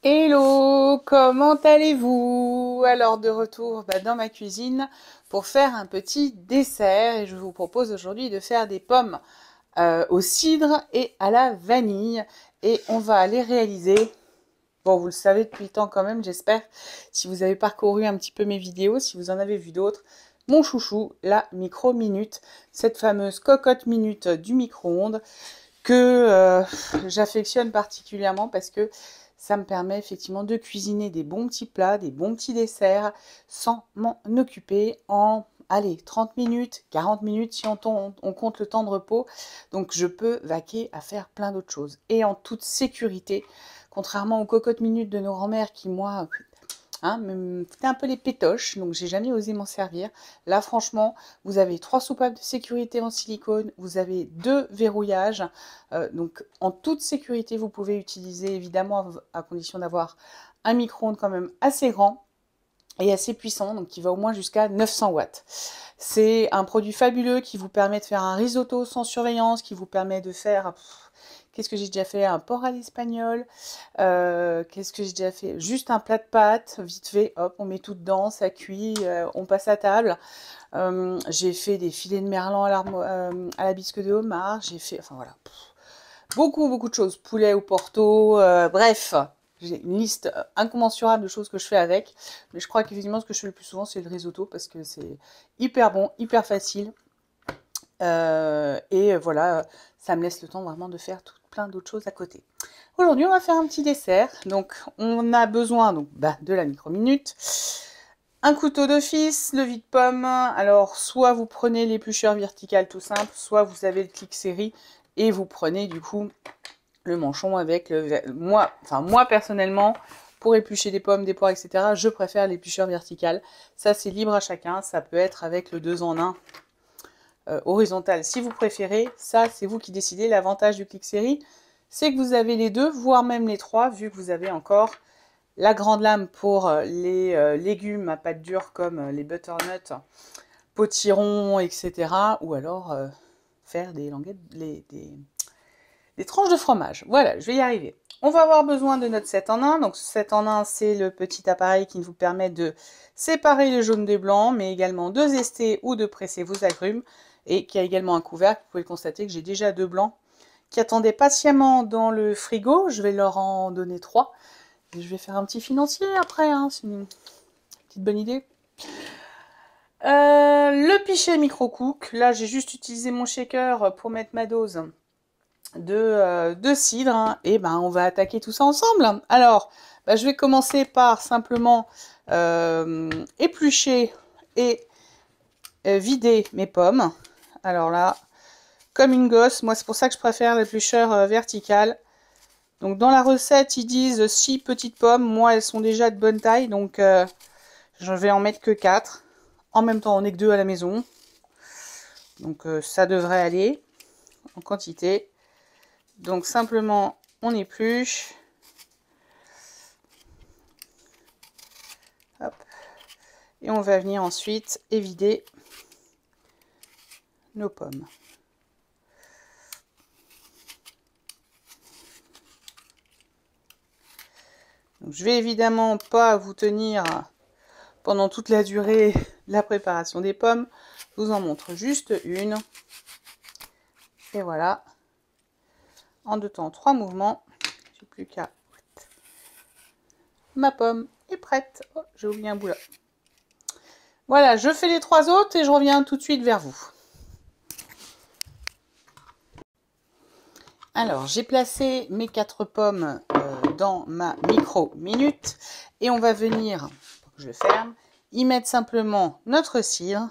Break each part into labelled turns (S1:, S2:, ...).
S1: Hello, comment allez-vous? Alors de retour dans ma cuisine pour faire un petit dessert et je vous propose aujourd'hui de faire des pommes au cidre et à la vanille et on va les réaliser. Bon, vous le savez depuis le temps quand même, j'espère, si vous avez parcouru un petit peu mes vidéos, si vous en avez vu d'autres. Mon chouchou, la micro-minute, cette fameuse cocotte minute du micro-ondes que j'affectionne particulièrement parce que ça me permet effectivement de cuisiner des bons petits plats, des bons petits desserts sans m'en occuper en, allez, 30 minutes, 40 minutes si on compte le temps de repos. Donc je peux vaquer à faire plein d'autres choses et en toute sécurité, contrairement aux cocottes minutes de nos grands-mères qui, moi, c'était un peu les pétoches, donc j'ai jamais osé m'en servir. Là, franchement, vous avez 3 soupapes de sécurité en silicone, vous avez 2 verrouillages, donc en toute sécurité, vous pouvez utiliser, évidemment, à condition d'avoir un micro-ondes quand même assez grand et assez puissant, donc qui va au moins jusqu'à 900 watts. C'est un produit fabuleux qui vous permet de faire un risotto sans surveillance, qui vous permet de faire... Qu'est-ce que j'ai déjà fait? Un porc à l'espagnol. Qu'est-ce que j'ai déjà fait? Juste un plat de pâtes, vite fait, hop, on met tout dedans, ça cuit, on passe à table. J'ai fait des filets de merlan à la bisque de homard, j'ai fait, enfin voilà, beaucoup de choses. Poulet au porto, bref, j'ai une liste incommensurable de choses que je fais avec. Mais je crois qu'effectivement, ce que je fais le plus souvent, c'est le risotto parce que c'est hyper bon, hyper facile. Et voilà, ça me laisse le temps vraiment de faire plein d'autres choses à côté. Aujourd'hui, on va faire un petit dessert. Donc, on a besoin de la micro-minute, un couteau d'office, le vide-pomme. Alors, soit vous prenez l'éplucheur vertical tout simple, soit vous avez le clic série et vous prenez du coup le manchon avec moi personnellement, pour éplucher des pommes, des poires, etc., je préfère l'éplucheur vertical. Ça, c'est libre à chacun. Ça peut être avec le 2 en 1 horizontal si vous préférez. Ça, c'est vous qui décidez. L'avantage du clic série, c'est que vous avez les deux, voire même les trois, vu que vous avez encore la grande lame pour les légumes à pâte dure comme les butternuts, potirons, etc. Ou alors faire des languettes, des tranches de fromage. Voilà, je vais y arriver. On va avoir besoin de notre 7 en 1. Donc 7 en 1, c'est le petit appareil qui vous permet de séparer le jaune des blancs, mais également de zester ou de presser vos agrumes, et qui a également un couvercle. Vous pouvez constater que j'ai déjà 2 blancs qui attendaient patiemment dans le frigo. Je vais leur en donner 3. Et je vais faire un petit financier après, hein. C'est une petite bonne idée. Le pichet micro-cook. Là, j'ai juste utilisé mon shaker pour mettre ma dose de cidre, hein, et on va attaquer tout ça ensemble. Alors, je vais commencer par simplement éplucher et vider mes pommes. Alors là, comme une gosse, moi c'est pour ça que je préfère l'éplucheur vertical. Donc dans la recette, ils disent 6 petites pommes. Moi, elles sont déjà de bonne taille, donc je vais en mettre que 4. En même temps, on n'est que 2 à la maison. Donc ça devrait aller en quantité. Donc simplement, on épluche. Hop. Et on va venir ensuite évider nos pommes. Donc, je vais évidemment pas vous tenir pendant toute la durée de la préparation des pommes. Je vous en montre juste une. Et voilà. En 2 temps, 3 mouvements. J'ai plus qu'à... Ma pomme est prête. Oh, j'ai oublié un bout là. Voilà, je fais les 3 autres et je reviens tout de suite vers vous. Alors, j'ai placé mes 4 pommes dans ma micro-minute et on va venir, pour que je ferme, y mettre simplement notre cidre,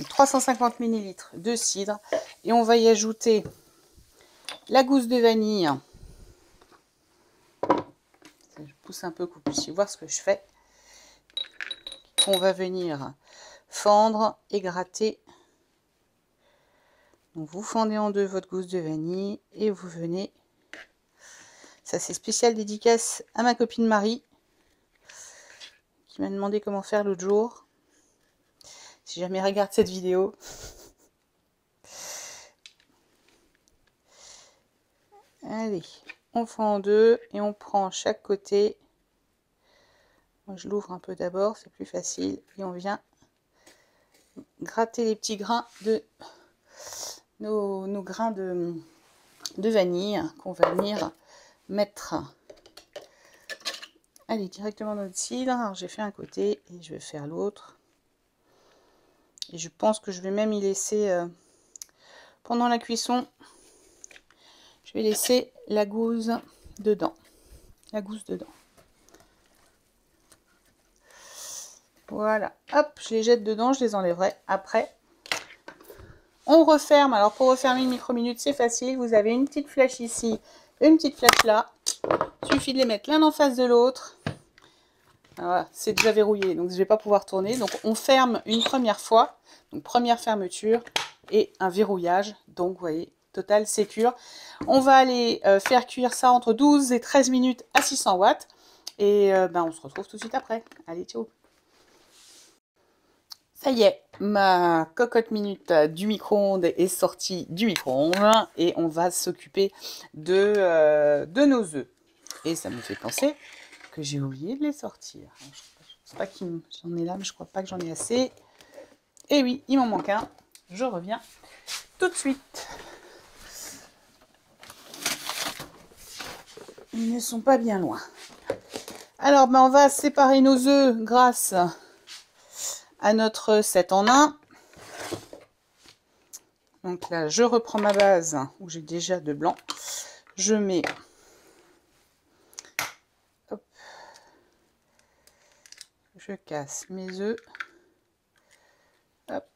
S1: 350 ml de cidre, et on va y ajouter la gousse de vanille. Je pousse un peu pour que vous puissiez voir ce que je fais. On va venir fendre et gratter. Donc vous fendez en deux votre gousse de vanille et vous venez. Ça c'est spécial dédicace à ma copine Marie qui m'a demandé comment faire l'autre jour. Si jamais elle regarde cette vidéo. Allez, on fend en deux et on prend chaque côté. Moi, je l'ouvre un peu d'abord, c'est plus facile. Et on vient gratter les petits grains de nos grains de vanille qu'on va venir mettre. Allez, directement dans notre cidre. Alors, j'ai fait un côté et je vais faire l'autre. Et je pense que je vais même y laisser, pendant la cuisson, je vais laisser la gousse dedans. Voilà, hop, je les jette dedans, je les enlèverai après. On referme. Alors, pour refermer une micro-minute, c'est facile. Vous avez une petite flèche ici, une petite flèche là. Il suffit de les mettre l'un en face de l'autre. Voilà, c'est déjà verrouillé, donc je ne vais pas pouvoir tourner. Donc on ferme une première fois, donc première fermeture et un verrouillage. Donc vous voyez, total sécure. On va aller faire cuire ça entre 12 et 13 minutes à 600 watts. Et on se retrouve tout de suite après. Allez, ciao. Ça y est, ma cocotte minute du micro-ondes est sortie du micro-ondes. Et on va s'occuper de nos œufs. Et ça me fait penser que j'ai oublié de les sortir. Je ne sais pas qui j'en ai là, mais je crois pas que j'en ai assez. Et oui, il m'en manque un. Je reviens tout de suite. Ils ne sont pas bien loin. Alors, on va séparer nos œufs grâce à notre 7 en 1. Donc là, je reprends ma base où j'ai déjà de blanc. Je mets... Hop, je casse mes œufs. Hop,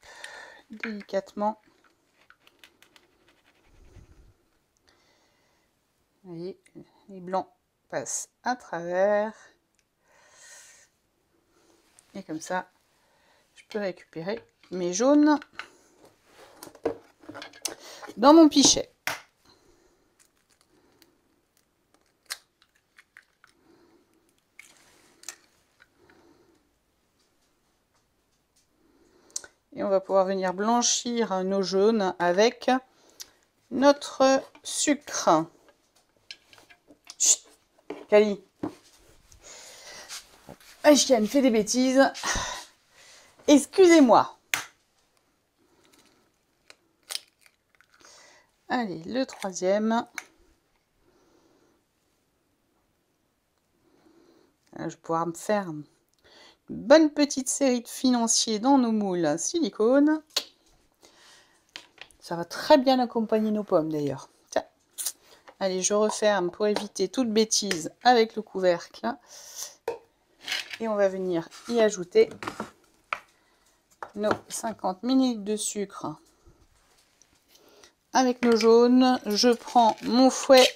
S1: délicatement. Vous voyez, les blancs passent à travers. Et comme ça, je peux récupérer mes jaunes dans mon pichet. Et on va pouvoir venir blanchir nos jaunes avec notre sucre. Chut, Cali. Ashkan fait des bêtises. Excusez-moi. Allez, le troisième. Je vais pouvoir me faire une bonne petite série de financiers dans nos moules silicone. Ça va très bien accompagner nos pommes d'ailleurs. Tiens. Allez, je referme pour éviter toute bêtise avec le couvercle. Et on va venir y ajouter nos 50 ml de sucre avec nos jaunes. Je prends mon fouet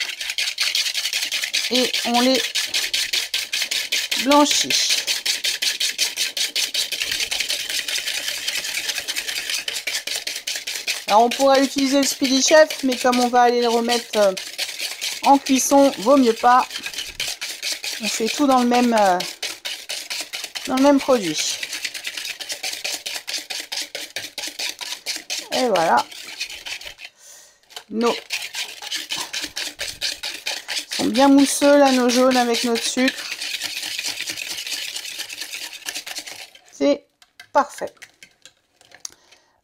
S1: et on les blanchit. Alors on pourrait utiliser le Speedy Chef, mais comme on va aller le remettre en cuisson, vaut mieux pas. On fait tout dans le même produit. Et voilà. Nos sont bien mousseux là, nos jaunes avec notre sucre. C'est parfait.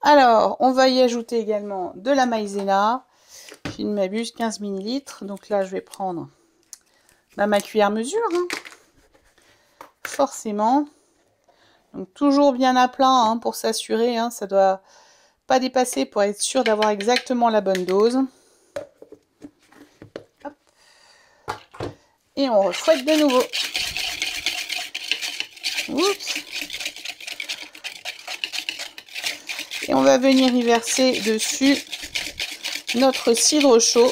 S1: Alors, on va y ajouter également de la maïzena. Je ne m'abuse, 15 ml. Donc là, je vais prendre ma cuillère mesure. Hein. Forcément. Donc toujours bien à plat pour s'assurer. Ça ne doit pas dépasser pour être sûr d'avoir exactement la bonne dose. Hop. Et on refouette de nouveau. Oups. Et on va venir y verser dessus notre cidre chaud.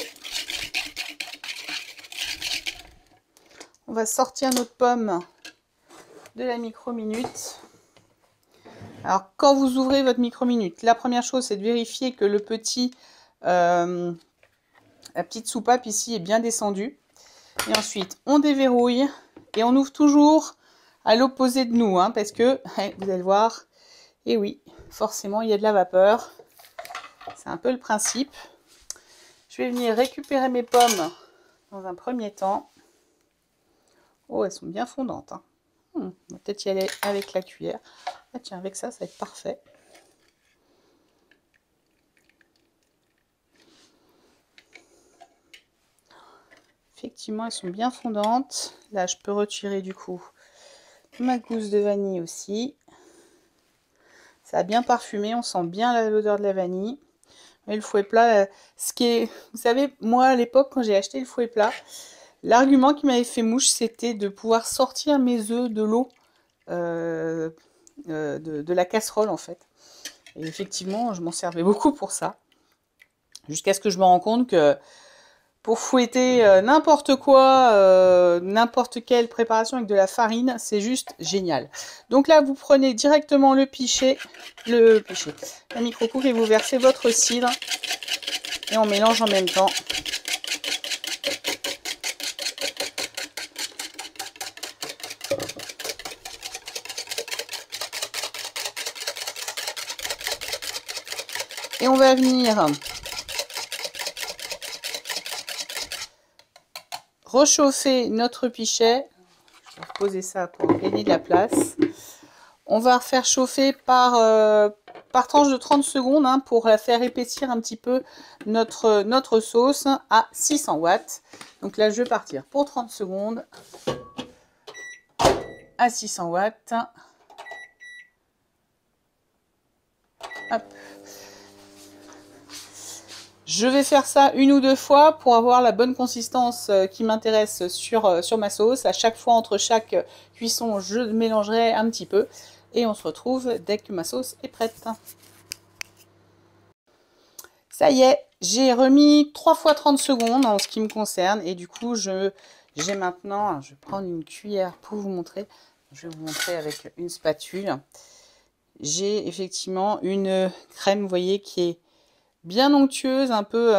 S1: On va sortir notre pomme de la micro-minute. Alors, quand vous ouvrez votre micro-minute, la première chose, c'est de vérifier que le petit, la petite soupape ici est bien descendue. Et ensuite, on déverrouille et on ouvre toujours à l'opposé de nous, parce que, vous allez voir, et oui, forcément, il y a de la vapeur. C'est un peu le principe. Je vais venir récupérer mes pommes dans un premier temps. Oh, elles sont bien fondantes. Hein. On va peut-être y aller avec la cuillère. Ah tiens, avec ça, ça va être parfait. Effectivement, elles sont bien fondantes. Là, je peux retirer du coup ma gousse de vanille aussi. Ça a bien parfumé, on sent bien l'odeur de la vanille. Et le fouet plat, vous savez, moi à l'époque quand j'ai acheté le fouet plat, l'argument qui m'avait fait mouche, c'était de pouvoir sortir mes œufs de l'eau de la casserole en fait. Et effectivement, je m'en servais beaucoup pour ça. Jusqu'à ce que je me rende compte que pour fouetter n'importe quoi, n'importe quelle préparation avec de la farine, c'est juste génial. Donc là, vous prenez directement la micro-coupe et vous versez votre cidre et on mélange en même temps. Et on va venir rechauffer notre pichet. Je vais reposer ça pour gagner de la place. On va faire chauffer par tranche de 30 secondes hein, pour la faire épaissir un petit peu notre sauce à 600 watts. Donc là, je vais partir pour 30 secondes à 600 watts. Hop. Je vais faire ça une ou deux fois pour avoir la bonne consistance qui m'intéresse sur ma sauce. À chaque fois, entre chaque cuisson, je mélangerai un petit peu. Et on se retrouve dès que ma sauce est prête. Ça y est, j'ai remis 3 fois 30 secondes en ce qui me concerne. Et du coup, j'ai maintenant, je vais prendre une cuillère pour vous montrer. Je vais vous montrer avec une spatule. J'ai effectivement une crème, vous voyez, qui est bien onctueuse, un peu...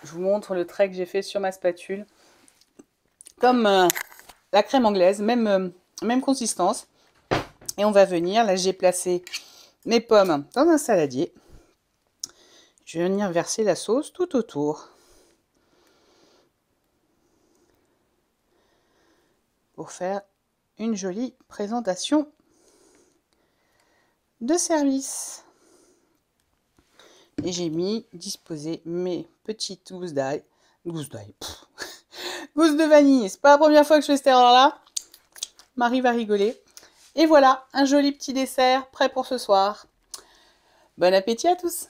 S1: je vous montre le trait que j'ai fait sur ma spatule. Comme la crème anglaise, même consistance. Et on va venir, là j'ai placé mes pommes dans un saladier. Je vais venir verser la sauce tout autour. Pour faire une jolie présentation de service. Et j'ai disposé mes petites gousses d'ail. Gousses de vanille. C'est pas la première fois que je fais cette erreur-là. Marie va rigoler. Et voilà, un joli petit dessert prêt pour ce soir. Bon appétit à tous!